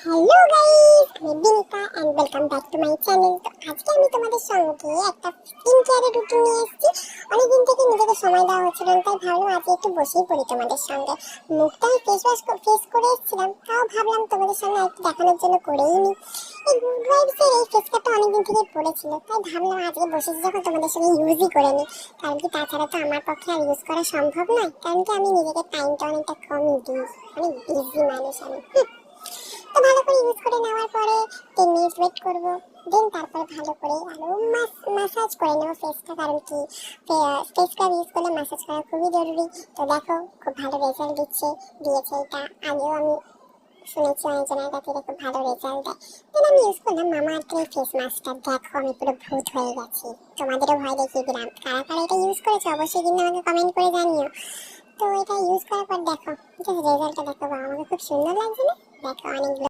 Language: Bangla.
হ্যালো গাইস, আমি Binita and welcome back to my channel. তো আজকে আমি তোমাদের সঙ্গে একটা স্কিন কেয়ারের রুটিন নিয়ে এসেছি। অনেকদিন থেকে নিজেকে সময় দেওয়া হচ্ছিল না, তাই ভাবলাম আজকে একটু বসেই পড়ি তোমাদের সঙ্গে। মুখটা আমি ফেস করে এসেছিলাম, তাও ভাবলাম তোমাদের সঙ্গে একটু দেখানোর জন্য করেই নি। এই গুড ভাইবসের এই ফেস ক্যাপটা অনেকদিন থেকে পড়েছিল, তাই ভাবলাম আজকে বসেছি যখন তোমাদের সঙ্গে ইউজই করে নিই। কারণ কি তাছাড়া তো আমার পক্ষে আর ইউজ করা সম্ভব নয়, কারণ কি আমি নিজেকে টাইমটা অনেকটা কমই দিই, অনেক বিজি মানুষ আমি। তো ভালো করে ইউজ করে নেওয়ার পরে 10 মিনিট ওয়েট করবো, দেন তারপরে ভালো করে আরো ম্যাসাজ করে নেবো ফেসটা। কারণ কি ফেস ক্রিম ইউজ করলে ম্যাসাজ করা খুবই জরুরি। তো দেখো খুব ভালো রেজাল্ট দিয়েছে এটা। আগেও আমি শুনেছি অনেকজনের কাছে এটা খুব ভালো রেজাল্ট দেয়। দেন আমি ইউজ করলাম মামা আর্থের এই ফেস মাস্কটা। দেখো আমি পুরো ভূত হয়ে গেছি, তোমাদেরও ভয় দেখিয়ে দিলাম। কারা কারা এটা ইউজ করেছে অবশ্যই কিন্তু আমাকে কমেন্ট করে জানিও। তো এটা ইউজ করার পর দেখো রেজাল্টটা দেখো, আমাকে খুব সুন্দর লাগছে না? দেখো অনেকগুলো